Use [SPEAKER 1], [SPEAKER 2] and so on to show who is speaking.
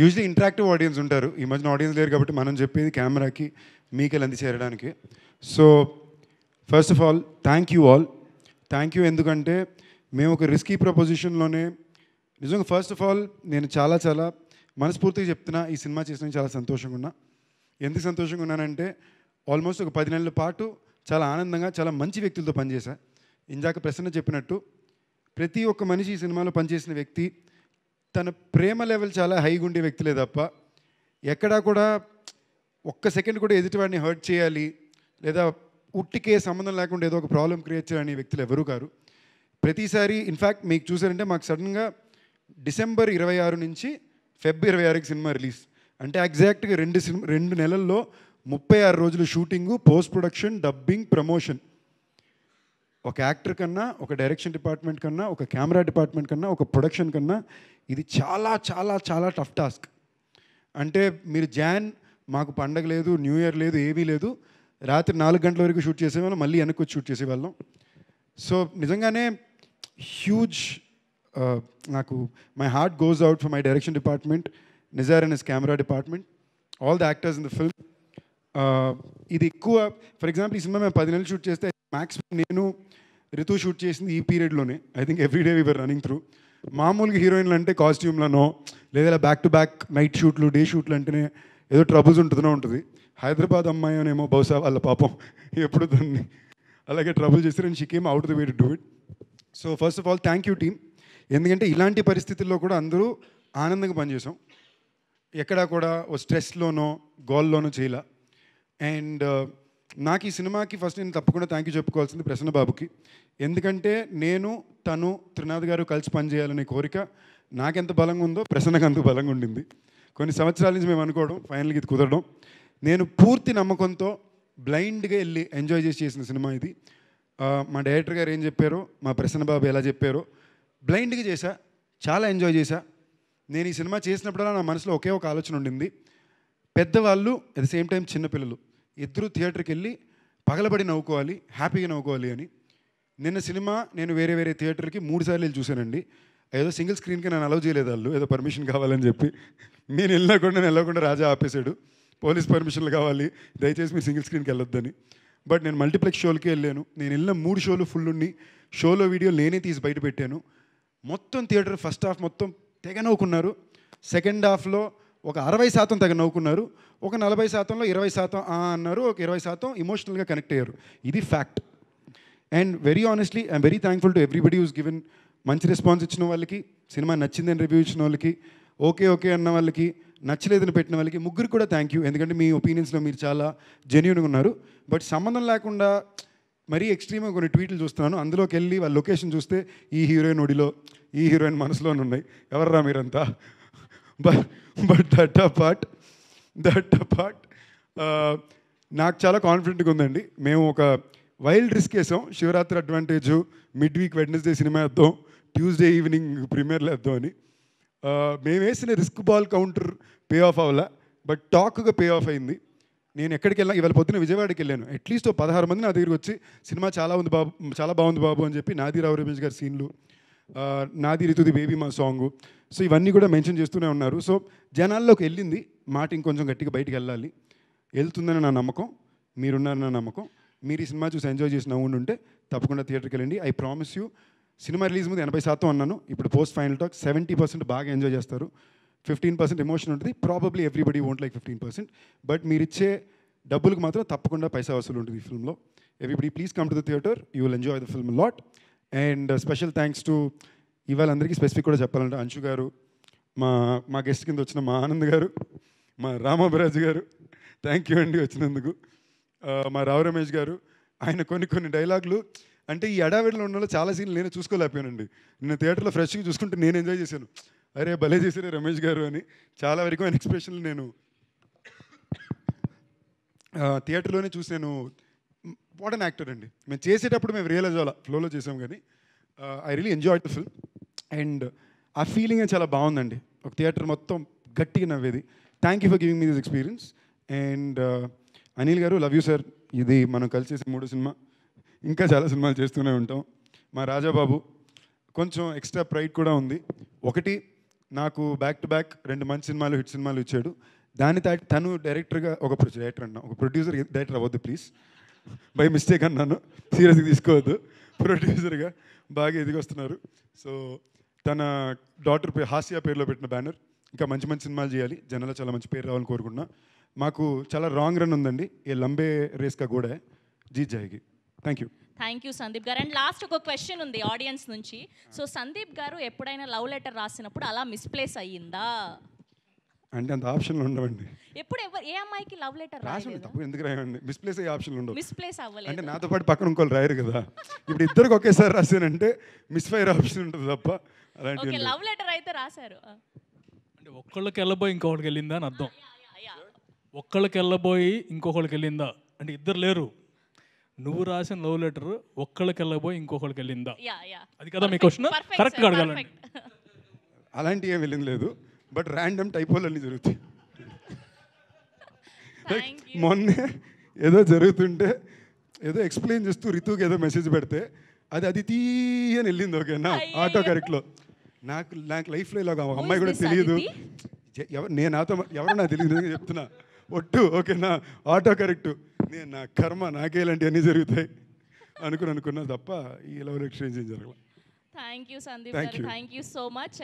[SPEAKER 1] Usually interactive audience ఉంటారు. ఈ మధ్యన ఆడియన్స్ లేరు కాబట్టి మనం చెప్పేది కెమెరాకి మీకెళ్ళి అంది చేరడానికి. So first of all thank you all. Thank you ఎందుకంటే మేము ఒక రిస్కీ ప్రపోజిషన్లోనే నిజంగా ఫస్ట్ ఆఫ్ ఆల్ నేను చాలా చాలా మనస్ఫూర్తిగా చెప్తున్నా, ఈ సినిమా చేసిన చాలా సంతోషంగా ఉన్నా. ఎందుకు సంతోషంగా ఉన్నానంటే ఆల్మోస్ట్ ఒక 10 నెలల పాటు చాలా ఆనందంగా చాలా మంచి వ్యక్తులతో పనిచేశా. ఇందాక ప్రసన్న చెప్పినట్టు ప్రతి ఒక్క మనిషి ఈ సినిమాలో పనిచేసిన వ్యక్తి తన ప్రేమ లెవెల్ చాలా హైగా ఉండే వ్యక్తులే తప్ప ఎక్కడా కూడా ఒక్క సెకండ్ కూడా ఎదుటివాడిని హర్ట్ చేయాలి లేదా ఉట్టికే సంబంధం లేకుండా ఏదో ఒక ప్రాబ్లం క్రియేట్ చేయాలని వ్యక్తులు ఎవరూ కారు. ప్రతిసారి ఇన్ఫ్యాక్ట్ మీకు చూసారంటే మాకు సడన్గా డిసెంబర్ 26 నుంచి ఫెబ్ 26కి సినిమా రిలీజ్ అంటే ఎగ్జాక్ట్గా 2 నెలల్లో 36 రోజులు shooting, post production, dubbing, promotion. ఒక యాక్టర్ కన్నా, ఒక డైరెక్షన్ డిపార్ట్మెంట్ కన్నా, ఒక కెమెరా డిపార్ట్మెంట్ కన్నా, ఒక ప్రొడక్షన్ కన్నా ఇది చాలా చాలా చాలా టఫ్ టాస్క్. అంటే మీరు మాకు పండగ లేదు, న్యూ ఇయర్ లేదు, ఏమీ లేదు, రాత్రి 4 గంటల వరకు షూట్ చేసేవాళ్ళం, మళ్ళీ వెనక్కి వచ్చి షూట్ చేసేవాళ్ళం. సో నిజంగానే హ్యూజ్ నాకు my heart goes out for my direction department, Nizar and his camera department, all the actors in the film. ఇది ఎక్కువ ఫర్ ఎగ్జాంపుల్ ఈ సినిమా మేము 10 నెలలు షూట్ చేస్తే మ్యాక్సిమం నేను రితు షూట్ చేసింది ఈ పీరియడ్లోనే. I think everyday we were running through. మామూలుగా హీరోయిన్లు అంటే కాస్ట్యూమ్లనో లేదా బ్యాక్ టు బ్యాక్ నైట్ షూట్లు, డే షూట్లు అంటేనే ఏదో ట్రబుల్స్ ఉంటుంది. హైదరాబాద్ అమ్మాయి అనేమో బహుశా వాళ్ళ పాపం ఎప్పుడు దాన్ని అలాగే ట్రబుల్ చేస్తారు and she came out the way to do it. So first of all thank you team. ఎందుకంటే ఇలాంటి పరిస్థితుల్లో కూడా అందరూ ఆనందంగా పనిచేసాం. ఎక్కడా కూడా ఓ స్ట్రెస్లోనో గోల్లోనో చేయలే. అండ్ నాకు ఈ సినిమాకి ఫస్ట్ నేను తప్పకుండా థ్యాంక్ యూ చెప్పుకోవాల్సింది ప్రసన్న బాబుకి. ఎందుకంటే నేను తను త్రినాథ్ గారు కలిసి పనిచేయాలనే కోరిక నాకెంత బలంగా ఉందో ప్రసన్నకు అంత బలంగా ఉండింది. కొన్ని సంవత్సరాల నుంచి మేము అనుకోవడం, ఫైనల్గా ఇది కుదరడం. నేను పూర్తి నమ్మకంతో బ్లైండ్గా వెళ్ళి ఎంజాయ్ చేసిన సినిమా ఇది. మా డైరెక్టర్ గారు ఏం చెప్పారో, మా ప్రసన్న బాబు ఎలా చెప్పారో బ్లైండ్గా చేశా, చాలా ఎంజాయ్ చేశా. నేను ఈ సినిమా చేసినప్పుడల్లా నా మనసులో ఒకే ఒక ఆలోచన ఉండింది, పెద్దవాళ్ళు అట్ ద సేమ్ టైం చిన్నపిల్లలు ఇద్దరు థియేటర్కి వెళ్ళి పగలబడి నవ్వుకోవాలి, హ్యాపీగా నవ్వుకోవాలి అని. నిన్న సినిమా నేను వేరే వేరే థియేటర్కి 3 సార్లు వెళ్ళి చూశానండి. ఏదో సింగిల్ స్క్రీన్కి నన్ను అలౌ చేయలేదు వాళ్ళు, ఏదో పర్మిషన్ కావాలని చెప్పి. నేను వెళ్ళకుండా రాజా ఆపేశాడు, పోలీస్ పర్మిషన్లు కావాలి, దయచేసి మీరు సింగిల్ స్క్రీన్కి వెళ్ళొద్దని. బట్ నేను మల్టీప్లెక్స్ షోలకి వెళ్ళాను. నేను వెళ్ళిన 3 షోలు ఫుల్ ఉన్ని, షోలో వీడియో నేనే తీసి బయట పెట్టాను. మొత్తం థియేటర్ ఫస్ట్ హాఫ్ మొత్తం తెగ నవ్వుకున్నారు, సెకండ్ హాఫ్లో ఒక 60% తెగ నవ్వుకున్నారు, ఒక 40%లో 20% అన్నారు, ఒక 20% ఇమోషనల్గా కనెక్ట్ అయ్యారు. ఇది fact. And very honestly I'm very thankful to everybody who's given. మంచి రెస్పాన్స్ ఇచ్చిన వాళ్ళకి, సినిమా నచ్చిందని రివ్యూ ఇచ్చిన వాళ్ళకి, ఓకే అన్న వాళ్ళకి, నచ్చలేదని పెట్టిన వాళ్ళకి, ముగ్గురు కూడా థ్యాంక్ యూ. ఎందుకంటే మీ ఒపీనియన్స్లో మీరు చాలా జెన్యూన్గా ఉన్నారు. బట్ సంబంధం లేకుండా మరీ ఎక్స్ట్రీమ్గా కొన్ని ట్వీట్లు చూస్తున్నాను. అందులోకి వెళ్ళి వాళ్ళ లొకేషన్ చూస్తే ఈ హీరోయిన్ ఒడిలో, ఈ హీరోయిన్ మనసులోనే ఉన్నాయి, ఎవర్రా మీరంతా. బట్ దట్ అపార్ట్ నాకు చాలా కాన్ఫిడెంట్గా ఉందండి. మేము ఒక వైల్డ్ రిస్క్ వేసాం. Shivaratri advantage, mid week Wednesday cinema వేద్దాం, ట్యూస్డే ఈవినింగ్ ప్రీమియర్లో వేద్దాం అని. మేము వేసిన risk ball counter pay of అవ్వాలా, బట్ టాక్గా పే ఆఫ్ అయింది. నేను ఎక్కడికి వెళ్ళాను, ఇవాళ పొద్దున్న విజయవాడకి వెళ్ళాను. అట్లీస్ట్ 16 మంది నా దగ్గరికి వచ్చి సినిమా చాలా బాగుంది బాబు అని చెప్పి, నాది రావు రమేష్ గారి సీన్లు, నాది రితుది బేబీ మా సాంగు, సో ఇవన్నీ కూడా మెన్షన్ చేస్తూనే ఉన్నారు. సో జనాల్లోకి వెళ్ళింది మాట, ఇంకొంచెం గట్టిగా బయటికి వెళ్ళాలి, వెళ్తుందని నా నమ్మకం, మీరున్నారని నా నమ్మకం. మీరు ఈ సినిమా చూసి ఎంజాయ్ చేసి నవ్వుంటే తప్పకుండా థియేటర్కి వెళ్ళండి. I promise you. Cinema release ముందు 80% అన్నాను, ఇప్పుడు పోస్ట్ ఫైనల్ టాక్ 70% బాగా ఎంజాయ్ చేస్తారు, 15% ఎమోషన్ ఉంటుంది. Probably everybody won't like 15%, but మీరు ఇచ్చే డబ్బులకు మాత్రం తప్పకుండా పైసా వసూలు ఉంటుంది ఈ ఫిల్మ్లో. Everybody please come to the theatre, you will enjoy the film lot. And special thanks to ఇవాళ అందరికీ స్పెసిఫిక్ కూడా చెప్పాలంటే అంశు గారు, మా గెస్ట్ కింద వచ్చిన మా ఆనంద్ గారు, మా రామాబరాజు గారు, థ్యాంక్ యూ అండి వచ్చినందుకు. మా రావు రమేష్ గారు, ఆయన కొన్ని డైలాగులు అంటే ఈ అడావిడిలో ఉన్న చాలా సీన్లు నేను చూసుకోలేకపోయానండి. నేను థియేటర్లో ఫ్రెష్గా చూసుకుంటే నేను ఎంజాయ్ చేశాను, అరే భలే చేశారే రమేష్ గారు అని. చాలా వరకు ఆయన ఎక్స్ప్రెషన్లు నేను థియేటర్లోనే చూసాను. వాట్ అన్ యాక్టర్ అండి. మేము చేసేటప్పుడు మేము రియలైజ్ అవ్వాలా, ఫ్లోలో చేసాం, కానీ I really enjoy the film. And ఆ ఫీలింగ్ చాలా బాగుందండి, ఒక థియేటర్ మొత్తం గట్టిగా నవ్వేది. Thank you for giving me this experience. And Anil garu, love you sir. ఇది మనం కలిసి చేసే 3వ సినిమా, ఇంకా చాలా సినిమాలు చేస్తూనే ఉంటాం. మా రాజాబాబు కొంచెం ఎక్స్ట్రా ప్రైడ్ కూడా ఉంది. ఒకటి, నాకు బ్యాక్ టు బ్యాక్ 2 మంచి సినిమాలు హిట్ సినిమాలు ఇచ్చాడు. దాని తను డైరెక్టర్గా ఒక డైరెక్టర్ అన్నా, ఒక ప్రొడ్యూసర్ డైరెక్టర్ అవ్వద్దు ప్లీజ్, బై మిస్టేక్ అన్నాను, సీరియస్గా తీసుకోవద్దు. ప్రొడ్యూసర్గా బాగా ఎదిగొస్తున్నారు. సో తన డాటర్ పేరు హాస్య పేరులో పెట్టిన బ్యానర్. ఇంకా మంచి మంచి సినిమాలు చేయాలి, జనాల్లో చాలా మంచి పేరు రావాలని కోరుకుంటున్నా. మాకు చాలా రాంగ్ రన్ ఉందండి, ఏ లంబే రేస్ కా కూడా జీత్ జాయికి. థ్యాంక్ యూ
[SPEAKER 2] సందీప్ గారు. అండ్ లాస్ట్ ఒక క్వశ్చన్ ఉంది ఆడియన్స్ నుంచి. సో సందీప్ గారు ఎప్పుడైనా లవ్ లెటర్ రాసినప్పుడు అలా మిస్ప్లేస్ అయ్యిందా?
[SPEAKER 1] అంటే అంత ఆప్షన్లు ఉండవండి.
[SPEAKER 2] ఎప్పుడు ఏ అమ్మాయికి లవ్ లెటర్ రాయలేదు?
[SPEAKER 1] తప్పు ఎందుకు రాయండి, మిస్ప్లేస్ అయ్యే ఆప్షన్లు ఉండవు.
[SPEAKER 2] మిస్ప్లేస్ అవ్వలేదు
[SPEAKER 1] అంటే నాతో పాటు పక్కన ఇంకోళ్ళు రాయరు కదా. ఇప్పుడు ఇద్దరికి ఒకేసారి రాశానంటే మిస్ఫైర్ ఆప్షన్ ఉంటుంది తప్ప అలాంటి.
[SPEAKER 2] ఓకే, లవ్ లెటర్ అయితే రాశారు.
[SPEAKER 3] అంటే ఒక్కళ్ళకి వెళ్ళబోయి ఇంకొకళ్ళకి వెళ్ళిందా అని అర్థం. ఒక్కళ్ళకి వెళ్ళబోయి ఇంకొకళ్ళకి వెళ్ళిందా అంటే ఇద్దరు లేరు. నువ్వు రాసిన లవ్ లెటర్ ఒక్కళ్ళకి వెళ్ళబోయి ఇంకొకళ్ళకి వెళ్ళిందా, అది కదా మీ క్వశ్చన్. కరెక్ట్గా అడగాలండి.
[SPEAKER 1] అలాంటి ఏం వెళ్ళింది లేదు, బట్ ర్యాండమ్ టైపోలు అన్నీ జరుగుతాయి. మొన్నే ఏదో జరుగుతుంటే ఏదో ఎక్స్ప్లెయిన్ చేస్తూ రితుకి ఏదో మెసేజ్ పెడితే అది తీయని వెళ్ళింది. ఓకేనా, ఆటో కరెక్ట్లో. నాకు లైఫ్లో ఇలా ఒక అమ్మాయి కూడా తెలియదు, నేను నాతో ఎవరో నాకు తెలియదు చెప్తున్నా ఒట్టు. ఓకేనా, ఆటో కరెక్ట్. నేను నా కర్మ, నాకే ఇలాంటివన్నీ జరుగుతాయి అనుకున్నా తప్ప ఈ లవ్ ఎక్స్చేంజ్ ఏం జరగలేదు.
[SPEAKER 2] థ్యాంక్ యూ సందీప్ గారు, థ్యాంక్ యూ సో మచ్.